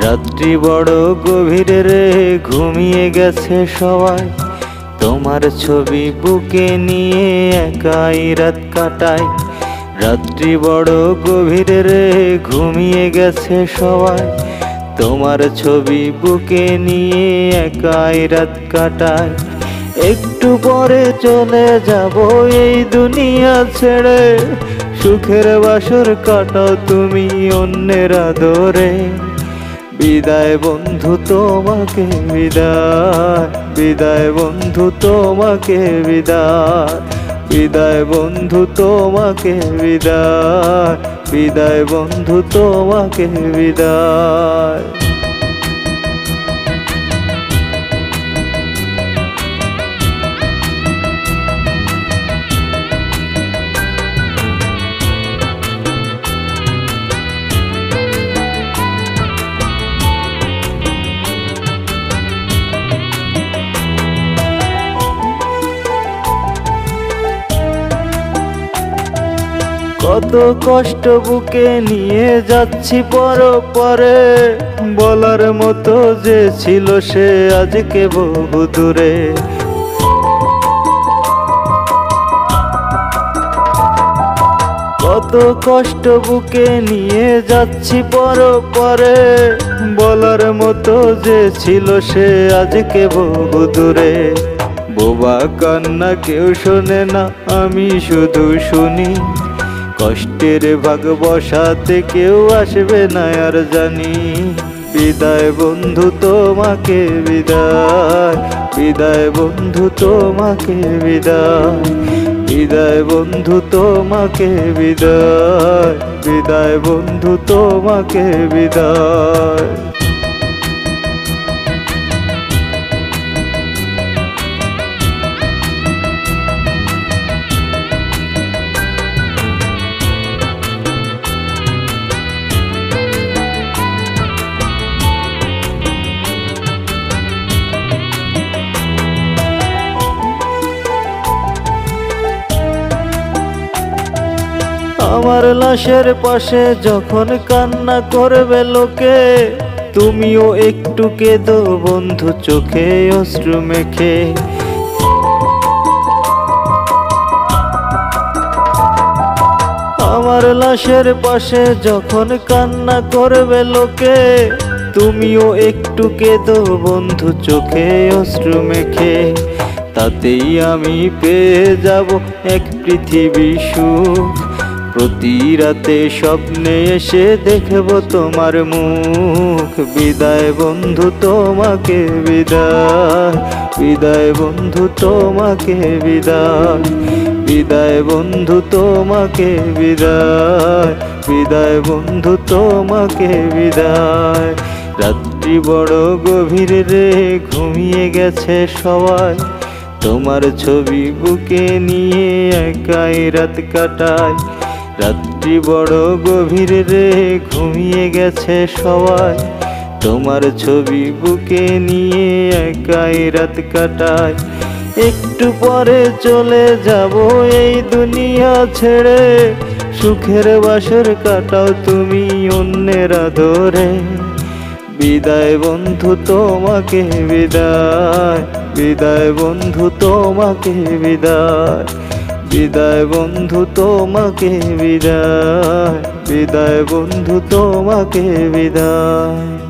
রাত্রি বড় গভীর রে, ঘুমিয়ে গেছে সবাই। তোমার ছবি বুকে নিয়ে একাই রাত কাটাই। রাত্রি বড় গভীর রে, ঘুমিয়ে গেছে সবাই। তোমার ছবি বুকে নিয়ে একাই রাত কাটাই। একটু পরে চলে যাব এই দুনিয়া ছেড়ে, সুখের বাসর কাটাও তুমি অন্যের আদরে। বিদায় বন্ধু তোমাকে বিদায়, বিদায় বন্ধু তোমাকে বিদায়, বিদায় বন্ধু তোমাকে বিদায়, বিদায় বন্ধু তোমাকে বিদায়। কত কষ্ট বুকে নিয়ে যাচ্ছি পরে, বলার মতো যে ছিল সে আজকে বহু দূরে। কত কষ্ট বুকে নিয়ে যাচ্ছি পরে, বলার মতো যে ছিল সে আজকে বহু দূরে। বোবা কান্না কেউ শোনে না, আমি শুধু শুনি। কষ্টের ভাগ বসাতে কেউ আসবে না আর জানি। বিদায় বন্ধু তোমাকে বিদায়, বিদায় বন্ধু তোমাকে বিদায়, বিদায় বন্ধু তোমাকে বিদায়, বিদায় বন্ধু তোমাকে বিদায়। আমার লাশের পাশে যখন কান্না করবে লোকে, তুমিও একটু কেঁদো বন্ধু চোখে অশ্রু মেখে। আমার লাশের পাশে যখন কান্না করবে লোকে, তুমিও একটু কেঁদো বন্ধু চোখে অশ্রু মেখে। তাতেই আমি পেয়ে যাব এক পৃথিবী সুখ। প্রতি রাতে স্বপ্নে এসে দেখব তোমার মুখ। বিদায় বন্ধু তোমাকে বিদায়, বিদায় বন্ধু তোমাকে বিদায়, বিদায় বন্ধু তোমাকে বিদায়, বিদায় বন্ধু তোমাকে বিদায়। রাত্রি বড় গভীর রে, ঘুমিয়ে গেছে সবাই। তোমার ছবি বুকে নিয়ে একাই রাত কাটাই। রাত্রি বড় গভীর রে, ঘুমিয়ে গেছে সবাই। তোমার ছবি বুকে নিয়ে একাই রাত কাটাই। একটু পরে চলে যাব এই দুনিয়া ছেড়ে, সুখের বাসর কাটাও তুমি অন্যের আদরে। বিদায় বন্ধু তোমাকে বিদায়, বিদায় বন্ধু তোমাকে বিদায়, বিদায় বন্ধু তোমাকে বিদায়, বিদায় বন্ধু তোমাকে বিদায়।